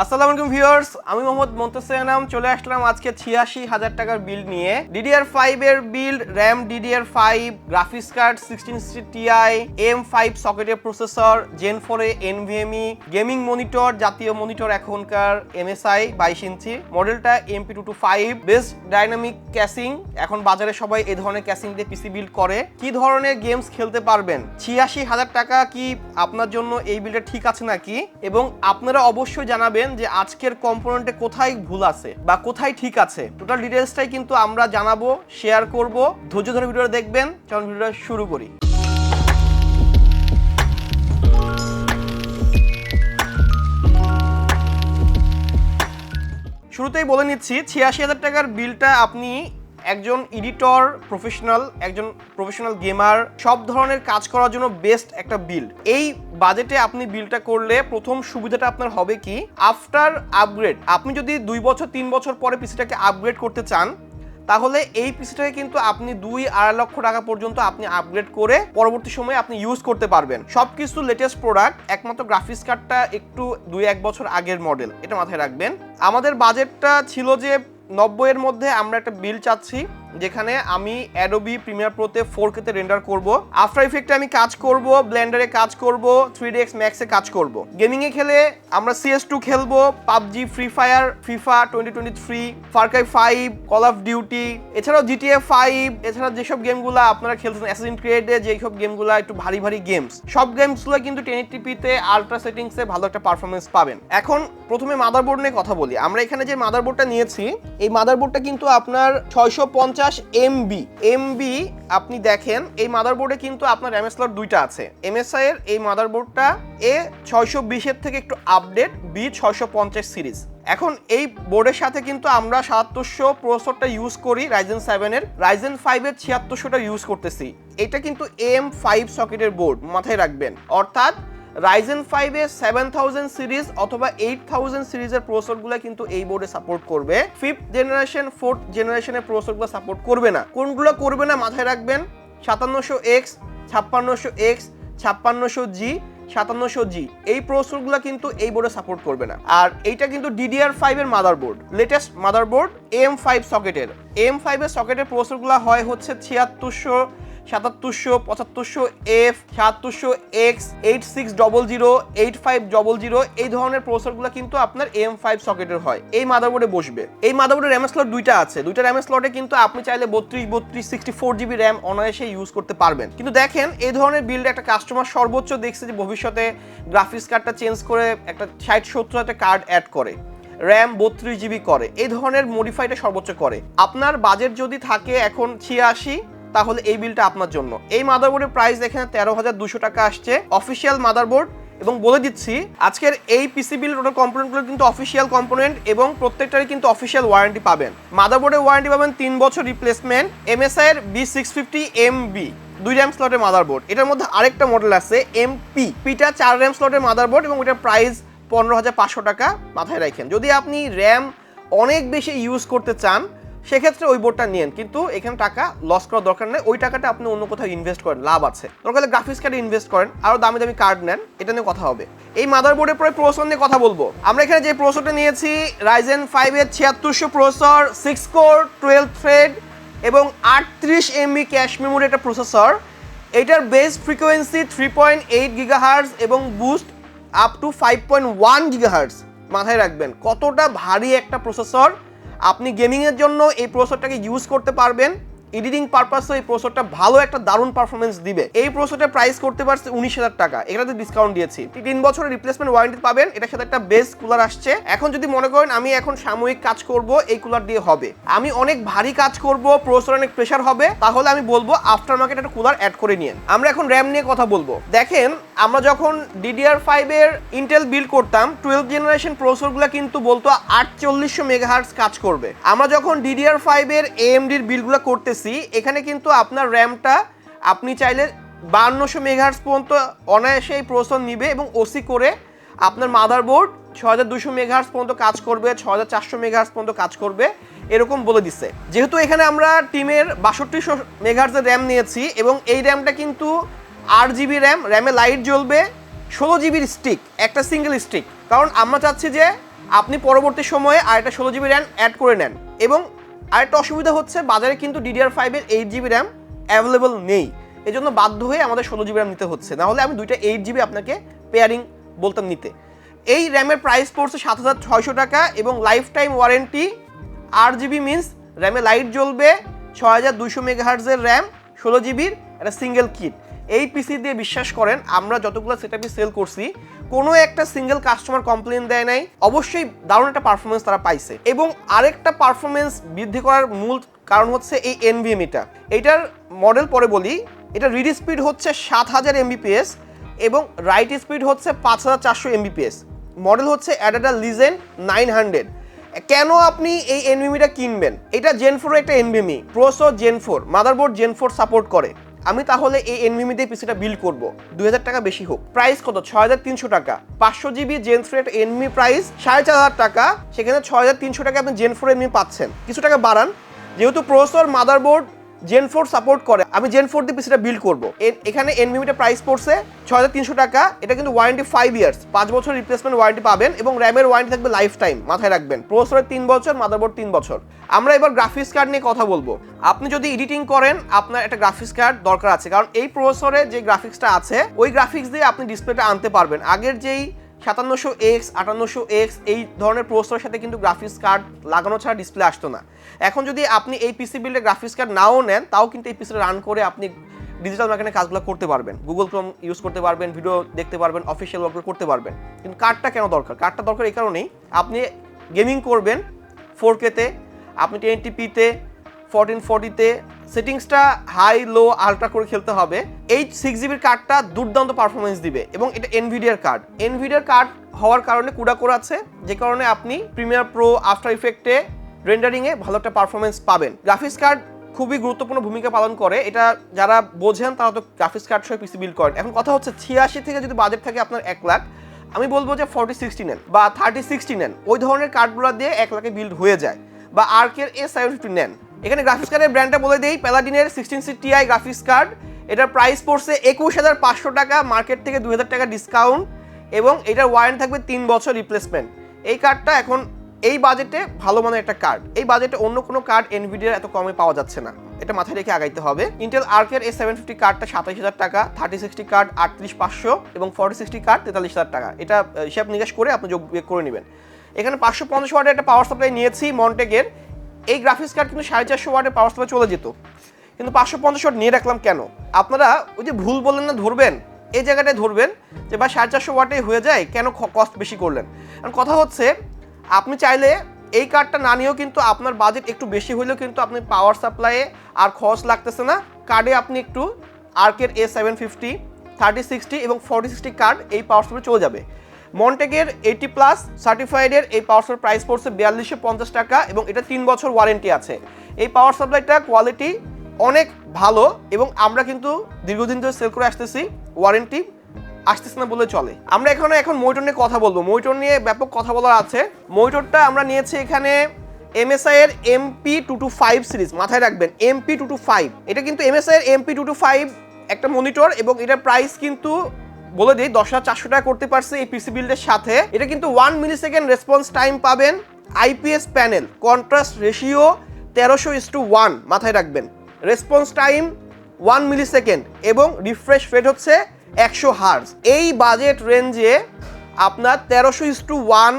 আসসালামু আলাইকুম ভিউয়ার্স, আমি মোহাম্মদ মুনতাসির আনাম চলে আসলাম আজকে ৮৬,০০০ টাকার বিল্ড নিয়ে। DDR5 এর build, RAM DDR5, graphics card 1660 Ti, AM5 সকেটের প্রসেসর, Gen 4 এ NVMe, গেমিং মনিটর, জাতীয় মনিটর এখনকার MSI 22 ইঞ্চি, মডেলটা MP225, বেস্ট ডাইনামিক ক্যাসিং। এখন বাজারে সবাই এই ধরনের ক্যাসিং দিয়ে পিসি বিল্ড করে। কি ধরনের গেমস খেলতে পারবেন? ৮৬,০০০ টাকা কি আপনার জন্য এই বিল্ডটা ঠিক আছে নাকি? এবং আপনারা অবশ্যই জানাবেন যে আজকের কম্পোনেন্টে কোথায় ভুল আছে বা কোথায় ঠিক আছে। টোটাল ডিটেইলসটাই কিন্তু আমরা জানাবো, শেয়ার করব। ধৈর্য ধরে ভিডিওটা দেখবেন। চলুন ভিডিওটা শুরু করি। শুরুতেই বলে নিচ্ছি, ৮৬,০০০ টাকার বিলটা আপনি একজন এডিটর, একজন প্রফেশনাল গেমার, সব ধরনের কাজ করার জন্য বেস্ট একটা বিল্ড। এই বাজেটে আপনি বিলটা করলে প্রথম সুবিধাটা আপনার হবে কি, আফটার আপগ্রেড আপনি যদি 2 বছর 3 বছর পরে পিসিটাকে আপগ্রেড করতে চান, তাহলে এই পিসিটাকে কিন্তু আপনি 2-2.5 লক্ষ টাকা পর্যন্ত আপনি আপগ্রেড করে পরবর্তী সময়ে আপনি ইউজ করতে পারবেন। সবকিছু লেটেস্ট প্রোডাক্ট, একমাত্র গ্রাফিক্স কার্ডটা একটু 2-1 বছর আগের মডেল, এটা মাথায় রাখবেন। আমাদের বাজেটটা ছিল যে 90 এর মধ্যে আমরা একটা বিল চাচ্ছি, যেখানে আমি অ্যাডোবি প্রিমিয়ার প্রোতে 4K তে রেন্ডার করব, আফটার ইফেক্টে আমি কাজ করব, ব্লেন্ডারে কাজ করব, 3ds ম্যাক্সে কাজ করব। গেমিং এ খেলে আমরা CS2 খেলবো, PUBG, free fire, FIFA 2023, Far Cry 5, call of duty, এছাড়াও GTA 5, এছাড়া যেসব গেমগুলো আপনারা খেলতেছেন অ্যাসাসিন ক্রিডে, যেসব গেমগুলো একটু ভারী ভারী গেমস, সব গেমসগুলো কিন্তু 1080p তে আলট্রা সেটিংসে ভালো একটা পারফরমেন্স পাবেন। এখন প্রথমে মাদারবোর্ড নিয়ে কথা বলি। আমরা এখানে যে মাদারবোর্ডটা নিয়েছি, এই মাদারবোর্ডটা কিন্তু আপনার 650 MB আপনি দেখেন, এই মাদারবোর্ডে কিন্তু আপনার RAM স্লট 2টা আছে। MSI এর এই মাদারবোর্ডটা A620 এর থেকে একটু আপডেট, B650 সিরিজ। এখন এই বোর্ডের সাথে কিন্তু আমরা 7700 প্রসেসরটা ইউজ করি, Ryzen 7 এর, Ryzen 5 এর 7600টা ইউজ করতেছি। এটা কিন্তু AM5 সকেটের বোর্ড, মাথায় রাখবেন। অর্থাৎ Ryzen 5 এর 7000 সিরিজ অথবা 8000 সিরিজের প্রসেসরগুলো কিন্তু এই বোর্ডে সাপোর্ট করবে। 5th জেনারেশন 4th জেনারেশনের প্রসেসরগুলো সাপোর্ট করবে না। কোনগুলো করবে না মাথায় রাখবেন, 5700X, 5600X, 5600G, 5700G, এই প্রসেসরগুলো কিন্তু এই বোর্ডে সাপোর্ট করবে না। আর এইটা কিন্তু DDR5 এর motherboard, latest motherboard, AM5 সকেটের। AM5 এর সকেটের প্রসেসরগুলো হয় হচ্ছে 7600, 7700, 7500F, 7700X, 8600, 8500, এই ধরনের প্রসেসরগুলো কিন্তু আপনার AM5 সকেটের হয়। এই মাদারবোর্ডে বসবে। এই মাদারবোর্ডের RAM স্লট 2টা আছে। 2টা RAM স্লটে কিন্তু আপনি চাইলে 32, 64GB RAM অনায়াসে ইউজ করতে পারবেন। কিন্তু দেখেন, এই ধরনের বিল্ডে একটা কাস্টমার সর্বোচ্চ দেখছে যে ভবিষ্যতে গ্রাফিক্স কার্ডটা চেঞ্জ করে একটা 60-70 কার্ড অ্যাড করে, RAM 32GB করে, এই ধরনের মডিফাইটা সর্বোচ্চ করে। আপনার বাজেট যদি থাকে এখন 86, তাহলে এই বিলটা আপনার জন্য। এই মাদারবোর্ডের প্রাইস এখানে 13,200 টাকা আসছে, অফিসিয়াল মাদারবোর্ড। এবং বলে দিচ্ছি, আজকের এই পিসি বিল টোটাল কম্পোনেন্টগুলো কিন্তু অফিসিয়াল কম্পোনেন্ট এবং প্রত্যেকটারই কিন্তু অফিসিয়াল ওয়ারেন্টি পাবেন। মাদারবোর্ডের ওয়ারেন্টি পাবেন 3 বছর রিপ্লেসমেন্ট। MSI এর B650 MB 2 RAM স্লটের মাদারবোর্ড। এটার মধ্যে আরেকটা মডেল আছে MP, পিটা 4 RAM স্লটের মাদারবোর্ড এবং এটার প্রাইস 15,500 টাকা। মাথায় রাখেন, যদি আপনি RAM অনেক বেশি ইউজ করতে চান সেক্ষেত্রে ওই বোর্ডটা নিন, কিন্তু এখানে টাকা লস করার দরকার নেই। ওই টাকাটা আপনি অন্য কোথাও ইনভেস্ট করেন, লাভ আছে। দরকার হলে গ্রাফিক্স কার্ডে ইনভেস্ট করেন, আরও দামি দামি কার্ড নেন, এটা নিয়ে কথা হবে। এই মাদারবোর্ডের পরে প্রসেসর নিয়ে কথা বলবো। আমরা এখানে যে প্রসেসরটা নিয়েছি, Ryzen 5 এর 7600 প্রসেসর, 6 কোর, 12 থ্রেড এবং 38 MB ক্যাশ মেমোরি একটা প্রসেসর। এটার বেস ফ্রিকোয়েন্সি 3.8 GHz এবং বুস্ট আপ টু 5.1 GHz। মাথায় রাখবেন কতটা ভারী একটা প্রসেসর। আপনি গেমিংয়ের জন্য এই প্রসেসরটাকে ইউজ করতে পারবেন, এডিটিং পারপাসে এই প্রসেসরটা ভালো একটা দারুণ পারফরমেন্স দিবে। এই প্রসেসরটার প্রাইস করতে পারছে 19,000 টাকা, এটাতে ডিসকাউন্ট দিয়েছি। 3 বছরের রিপ্লেসমেন্ট ওয়ারেন্টি পাবেন। এটার সাথে একটা বেস কুলার আসছে। এখন যদি মনে করেন আমি এখন সাময়িক কাজ করব, এই কুলার দিয়ে হবে। আমি অনেক ভারী কাজ করব, প্রসেসর অনেক প্রেসার হবে, তাহলে আমি বলবো আফটার মার্কেট একটা কুলার অ্যাড করে নিন। আমরা এখন RAM নিয়ে কথা বলবো। দেখেন, আমরা যখন DDR5 এর ইন্টেল বিল্ড করতাম, 12th জেনারেশন প্রসেসরগুলো কিন্তু বলতো 4800 মেগাহার্টজ কাজ করবে। আমরা যখন DDR5 এর AMD এর বিল্ডগুলো করতেছি, এখানে কিন্তু আপনার র্যামটা আপনি চাইলে 5200 মেগাহার্টজ পর্যন্ত অনায়াসে এই প্রসেসর নিবে এবং ওসি করে আপনার মাদারবোর্ড 6200 মেগাহার্টজ পর্যন্ত কাজ করবে, 6400 মেগাহার্টজ পর্যন্ত কাজ করবে, এরকম বলে দিচ্ছে। যেহেতু এখানে আমরা টিমের 6200 মেগাহার্টজের র্যাম নিয়েছি এবং এই র্যামটা কিন্তু 8GB র্যামে লাইট জ্বলবে, 16GB স্টিক, একটা সিঙ্গেল স্টিক। কারণ আমরা চাচ্ছি যে আপনি পরবর্তী সময়ে আরেকটা 16 জিবি র্যাম অ্যাড করে নেন। এবং আরেকটা অসুবিধা হচ্ছে বাজারে কিন্তু DDR5 এর 8 জিবি র্যাম অ্যাভেলেবল নেই, এজন্য বাধ্য হয়ে আমাদের 16 জিবি র্যাম নিতে হচ্ছে, না হলে আমি দুইটা 8 জিবি আপনাকে পেয়ারিং বলতাম নিতে। এই র্যামের প্রাইস পড়ছে 7600 টাকা এবং life time warranty. 8 GB means র্যামে লাইট জ্বলবে, 6200 মেগাহার্টজের র্যাম, 16 জিবির একটা সিঙ্গেল কিট। এই পিসি দিয়ে বিশ্বাস করেন আমরা যতগুলো সেটআপই সেল করছি কোনো একটা সিঙ্গেল কাস্টমার কমপ্লেন দেয় নাই, অবশ্যই দারুণ একটা পারফরমেন্স তারা পাইছে। এবং আরেকটা পারফরমেন্স বৃদ্ধি করার মূল কারণ হচ্ছে এই এনভিএমইটা। এটার মডেল পরে বলি। এটা রিড স্পিড হচ্ছে 7000 এমবিপিএস এবং রাইট স্পিড হচ্ছে 5400 এমবিপিএস। মডেল হচ্ছে অ্যাডাডা লিজেন্ড 900। কেন আপনি এই এনভিএমইটা কিনবেন? এটা জেন 4 একটা NVMe, processor gen 4, motherboard gen 4 support করে। আমি তাহলে এই এনভিএমই দিয়ে পিসিটা বিল্ড করব, 2000 টাকা বেশি হোক। প্রাইস কত? 6300 টাকা। 500 জিবি জেন 3 একটা এনভিএমই প্রাইস 4500 টাকা, সেখানে 6300 টাকা আপনি জেন 4 এনভিএমই পাচ্ছেন। কিছু টাকা বাড়ান, যেহেতু প্রসেসর মাদারবোর্ড জেন 4 সাপোর্ট করে, আমি জেন 4 দিয়ে পিসিটা বিল্ড করব। এখানে এনভিএমইটা প্রাইস পড়ছে 6300 টাকা। এটা কিন্তু ওয়ারেন্টি 5 ইয়ার্স, 5 বছর রিপ্লেসমেন্ট ওয়ারেন্টি পাবেন এবং র্যামের ওয়ারেন্টি থাকবে লাইফ টাইম, মাথায় রাখবেন। প্রসেসরের 3 বছর, মাদারবোর্ড 3 বছর। আমরা এবার গ্রাফিক্স কার্ড নিয়ে কথা বলবো। আপনি যদি এডিটিং করেন আপনার একটা গ্রাফিক্স কার্ড দরকার আছে, কারণ এই প্রসেসরে যে গ্রাফিক্সটা আছে ওই গ্রাফিক্স দিয়ে আপনি ডিসপ্লেটা আনতে পারবেন। আগের যেই 5700X 5800X এই ধরনের প্রসেসরের সাথে কিন্তু গ্রাফিক্স কার্ড লাগানো ছাড়া ডিসপ্লে আসতো না। এখন যদি আপনি এই পিসি বিল্ডে গ্রাফিক্স কার্ড নাও নেন, তাও কিন্তু এই পিসিটা রান করে আপনি ডিজিটাল মার্কেটিংয়ের কাজগুলো করতে পারবেন, গুগল ক্রোম ইউজ করতে পারবেন, ভিডিও দেখতে পারবেন, অফিসিয়াল ওয়ার্কগুলো করতে পারবেন। কিন্তু কার্ডটা কেন দরকার? কার্ডটা দরকার এই কারণেই, আপনি গেমিং করবেন 4K-তে, আপনি 1080p-তে, 1440-তে, সেটিংসটা হাই লো আলট্রা করে খেলতে হবে। এই 6 জিবির কার্ডটা দুর্দান্ত পারফরমেন্স দিবে এবং এটা এনভিডিয়ার কার্ড। এনভিডিয়ার কার্ড হওয়ার কারণে কুডা কোর আছে, যে কারণে আপনি প্রিমিয়ার প্রো, আফটার ইফেক্টে, রেন্ডারিংয়ে ভালো একটা পারফরমেন্স পাবেন। গ্রাফিক্স কার্ড খুবই গুরুত্বপূর্ণ ভূমিকা পালন করে, এটা যারা বোঝেন তারা তো গ্রাফিক্স কার্ড সহ পিসি বিল্ড করেন। এখন কথা হচ্ছে 86 থেকে যদি বাজেট থাকে আপনার 1 লাখ, আমি বলবো যে 4060 নেন বা 3060 নেন, ওই ধরনের কার্ডগুলো দিয়ে 1 লাখে বিল্ড হয়ে যায়। বা আর্কের A750 নেন। এখানে গ্রাফিক্স কার্ডের ব্র্যান্ডটা বলে দেই, প্যালাডিনের 16C Ti গ্রাফিক্স কার্ড। এটার প্রাইস পড়ছে 21500 টাকা, মার্কেট থেকে 2000 টাকা ডিসকাউন্ট এবং এটার ওয়ারেন্টি থাকবে 3 বছর রিপ্লেসমেন্ট। এই কার্ডটা এখন এই বাজেটে ভালো মানের একটা কার্ড। এই বাজেটে অন্য কোনো কার্ড এনভিডিয়ার এত কমে পাওয়া যাচ্ছে না, এটা মাথায় রেখে আগাইতে হবে। ইন্টেল আর্কের A750 কার্ডটা 27000 টাকা, 3060 কার্ড 38500 এবং 4060 কার্ড 43000 টাকা। এটা হিসাব নিকাশ করে আপনি যোগ করে নেবেন। এখানে 550 ওয়াটের একটা পাওয়ার সাপ্লাই নিয়েছি মন্টেকের। এই গ্রাফিক্স কার্ড কিন্তু 450 ওয়াটের পাওয়ার সাপ্লাই চলে যেত, কিন্তু 550 ওয়াট নিয়ে রাখলাম কেন? আপনারা ওই যে ভুল বললেন না ধরবেন, এই জায়গাটায় ধরবেন যে বা 450 ওয়াটে হয়ে যায়, কেন কস্ট বেশি করলেন? কারণ কথা হচ্ছে আপনি চাইলে এই কার্ডটা না নিয়েও কিন্তু আপনার বাজেট একটু বেশি হলেও কিন্তু আপনি পাওয়ার সাপ্লাইয়ে আর খরচ লাগতেছে না। কার্ডে আপনি একটু আর্কের A750, 3060 এবং 4060 কার্ড এই পাওয়ার সাপ্লাই চলে যাবে। মন্টেকের 80+ সার্টিফাইডের এই পাওয়ার সাপ্লাই প্রাইস পড়ছে 4250 টাকা এবং এটা 3 বছর ওয়ারেন্টি আছে। এই পাওয়ার সাপ্লাইটা কোয়ালিটি অনেক ভালো এবং আমরা কিন্তু দীর্ঘদিন ধরে সেল করে আসতেছি, ওয়ারেন্টি আসতেছে না বলে চলে। আমরা এখন মনিটর নিয়ে কথা বলবো। মনিটর নিয়ে ব্যাপক কথা বলার আছে। মনিটরটা আমরা নিয়েছি এখানে MSI এর MP225 সিরিজ, মাথায় রাখবেন MP225। এটা কিন্তু MSI এর MP225 একটা মনিটর এবং এটার প্রাইস কিন্তু বলে দিই 10400 টাকা করতে পারছে এই পিসি বিল্ডের সাথে। এটা কিন্তু 1 মিলিসেকেন্ড রেসপন্স টাইম পাবেন, IPS প্যানেল, কন্ট্রাস্ট রেশিও 1300:1, মাথায় রাখবেন। রেসপন্স টাইম 1 মিলিসেকেন্ড এবং রিফ্রেশ রেট হচ্ছে 100 হার্জ। এই বাজেট রেঞ্জে আপনার 1300:1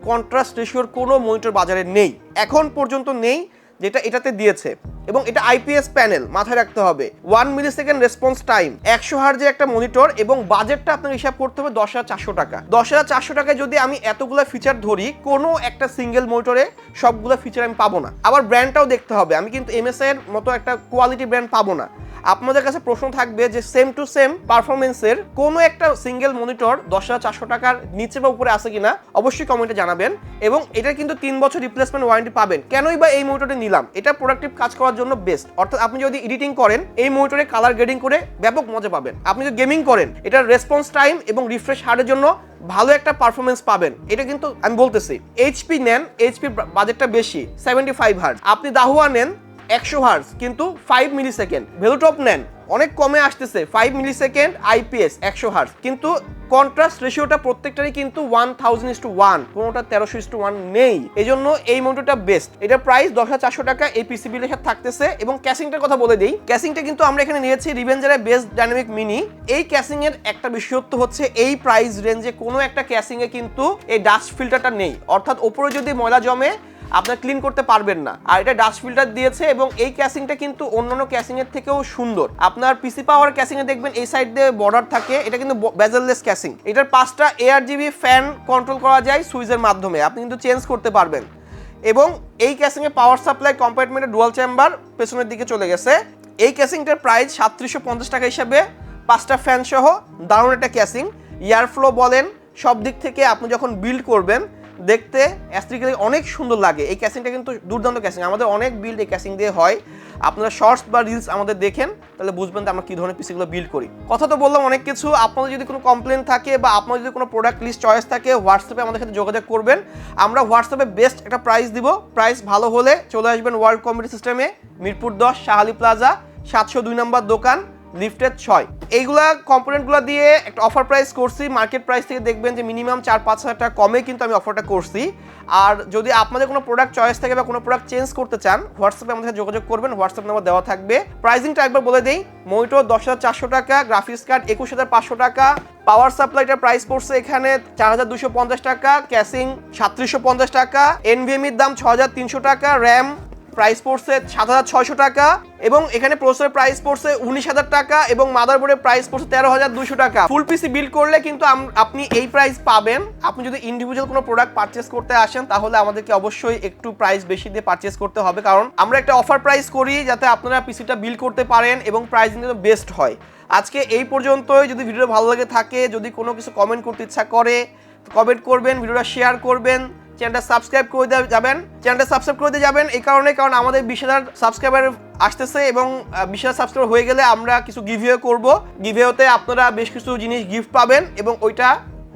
কন্ট্রাস্ট রেশিওর কোনো মনিটর বাজারে নেই, এখন পর্যন্ত নেই যেটা এটাতে দিয়েছে। এবং এটা IPS প্যানেল, মাথায় রাখতে হবে। 1 মিলিসেকেন্ড রেসপন্স টাইম, 100 হার্জের একটা মনিটর এবং বাজেটটা আপনার হিসাব করতে হবে 10400 টাকা। 10400 টাকায় যদি আমি এতগুলো ফিচার ধরি, কোনো একটা সিঙ্গেল মনিটরে সবগুলো ফিচার আমি পাবো না। আবার ব্র্যান্ডটাও দেখতে হবে, আমি কিন্তু MSI এর মতো একটা কোয়ালিটি ব্র্যান্ড পাবো না। আপনাদের কাছে প্রশ্ন থাকবে যে সেম টু সেম পারফরমেন্সের কোনো একটা সিঙ্গেল মনিটর 10400 টাকার নিচে বা উপরে আছে কিনা অবশ্যই কমেন্টে জানাবেন। এবং এটা কিন্তু 3 বছর রিপ্লেসমেন্ট ওয়ারেন্টি পাবেন। কেনই বা এই মনিটরটা নিলাম? এটা প্রোডাক্টিভ কাজ করার জন্য বেস্ট। অর্থাৎ আপনি যদি এডিটিং করেন এই মনিটরে কালার গ্রেডিং করে ব্যাপক মজা পাবেন। আপনি যদি গেমিং করেন এটার রেসপন্স টাইম এবং রিফ্রেশ হারের জন্য ভালো একটা পারফরমেন্স পাবেন। এটা কিন্তু আমি বলতেছি। HP নেন, HP বাজেটটা বেশি, 75 হার্জ। আপনি দাহুয়া নেন, 100 হার্টজ কিন্তু 5 মিলি সেকেন্ড। ভেলুটপ নেন, অনেক কমে আসতেছে 5 মিলি সেকেন্ড আইপিএস 100 হার্টজ, কিন্তু কন্ট্রাস্ট রেশিওটা প্রত্যেকটারই কিন্তু 1000:1, কোনোটা 1300:1 নেই। এই জন্য এই মনিটরটা বেস্ট। এটার প্রাইস 10,400 টাকা এই পিসি বিলের সাথে থাকতেছে। এবং ক্যাসিংটার কথা বলে দেই, ক্যাসিংটা কিন্তু আমরা এখানে নিয়েছি রিভেঞ্জারের বেস্ট ডাইনামিক মিনি। এই ক্যাসিং এর একটা বিশেষত্ব হচ্ছে এই প্রাইস রেঞ্জে কোনো একটা ক্যাসিং এ কিন্তু এই ডাস্ট ফিল্টারটা নেই, অর্থাৎ ওপরে যদি ময়লা জমে আপনার ক্লিন করতে পারবেন না। আর এটা ডাস্ট ফিল্টার দিয়েছে এবং এই ক্যাসিংটা কিন্তু অন্যান্য ক্যাসিং এর থেকেও সুন্দর। আপনার পিসি পাওয়ার ক্যাসিং এ দেখবেন এই সাইড দিয়ে বর্ডার থাকে, এটা কিন্তু বেজেললেস ক্যাসিং। এটার 5টা ARGB ফ্যান কন্ট্রোল করা যায় সুইচের মাধ্যমে, আপনি কিন্তু চেঞ্জ করতে পারবেন। এবং এই ক্যাসিং এ পাওয়ার সাপ্লাই কম্পার্টমেন্টে ডুয়াল চেম্বার পেছনের দিকে চলে গেছে। এই ক্যাসিংটার প্রাইস 3750 টাকা হিসাবে, 5টা ফ্যান সহ দারুণ একটা ক্যাসিং। এয়ার ফ্লো বলেন সব দিক থেকে আপনি যখন বিল্ড করবেন দেখতে অ্যাস্থেটিক্যালি অনেক সুন্দর লাগে। এই ক্যাসিংটা কিন্তু দুর্দান্ত ক্যাসিং, আমাদের অনেক বিল্ড এই ক্যাসিং দিয়ে হয়। আপনারা শর্টস বা রিলস আমাদের দেখেন তাহলে বুঝবেন যে আমরা কী ধরনের পিসিগুলো বিল্ড করি। কথা তো বললাম অনেক কিছু। আপনাদের যদি কোনো কমপ্লেন থাকে বা আপনার যদি কোনো প্রোডাক্ট লিস্ট চয়েস থাকে, হোয়াটসঅ্যাপে আমাদের সাথে যোগাযোগ করবেন। আমরা হোয়াটসঅ্যাপে বেস্ট একটা প্রাইস দিব। প্রাইস ভালো হলে চলে আসবেন ওয়ার্ল্ড কম্পিউটার সিস্টেমে, মিরপুর 10 শাহালি প্লাজা 702 নম্বর দোকান, লিফটেড 6। এইগুলা কম্পোনেন্টগুলো দিয়ে একটা অফার প্রাইস করছি। মার্কেট প্রাইস থেকে দেখবেন যে মিনিমাম 4-5 হাজার টাকা কমে কিন্তু আমি অফারটা করছি। আর যদি আপনাদের কোনো প্রোডাক্ট চয়েস থাকে বা কোনো প্রোডাক্ট চেঞ্জ করতে চান, হোয়াটসঅ্যাপে আমাদের সাথে যোগাযোগ করবেন, হোয়াটসঅ্যাপ নাম্বার দেওয়া থাকবে। প্রাইসিংটা একবার বলে দেই, মনিটর 10,400 টাকা, গ্রাফিক্স কার্ড 21,500 টাকা, পাওয়ার সাপ্লাইটার প্রাইস পড়ছে এখানে 4,250 টাকা, ক্যাসিং 3,750 টাকা, এনভিএমির দাম 6,300 টাকা, র্যাম প্রাইস পড়ছে 7,600 টাকা, এবং এখানে প্রসেসরের প্রাইস পড়ছে 19,000 টাকা, এবং মাদারবোর্ডের প্রাইস পড়ছে 13,200 টাকা। ফুল পিসি বিল্ড করলে কিন্তু আপনি এই প্রাইস পাবেন। আপনি যদি ইন্ডিভিজুয়াল কোনো প্রোডাক্ট পারচেস করতে আসেন তাহলে আমাদেরকে অবশ্যই একটু প্রাইস বেশি দিয়ে পারচেস করতে হবে, কারণ আমরা একটা অফার প্রাইস করি যাতে আপনারা পিসিটা বিল্ড করতে পারেন এবং প্রাইসিং যেন বেস্ট হয়। আজকে এই পর্যন্তই। যদি ভিডিও ভালো লাগে থাকে, যদি কোনো কিছু কমেন্ট করতে ইচ্ছা করে কমেন্ট করবেন, ভিডিওটা শেয়ার করবেন, চ্যানেলটা সাবস্ক্রাইব করে দিয়ে যাবেন। এই কারণ আমাদের 20,000 সাবস্ক্রাইবার আসতেছে এবং 20,000 সাবস্ক্রাইবার হয়ে গেলে আমরা কিছু গিভওয়ে করব। গিভওয়েতে আপনারা বেশ কিছু জিনিস গিফট পাবেন এবং ওইটা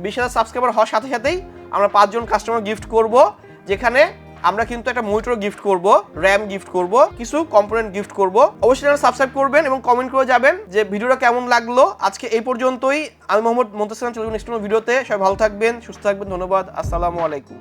20,000 সাবস্ক্রাইবার হওয়ার সাথে সাথেই আমরা 5 জন কাস্টমার গিফট করব, যেখানে আমরা কিন্তু একটা মনিটর গিফট করব, র্যাম গিফট করব, কিছু কম্পোনেন্ট গিফট করব। অবশ্যই চ্যানেল সাবস্ক্রাইব করবেন এবং কমেন্ট করে যাবেন যে ভিডিওটা কেমন লাগলো। আজকে এই পর্যন্তই। আমি মোহাম্মদ মুনতাসির, চলুন নেক্সট ভিডিওতে। সবাই ভালো থাকবেন, সুস্থ থাকবেন। ধন্যবাদ। আসসালামু আলাইকুম।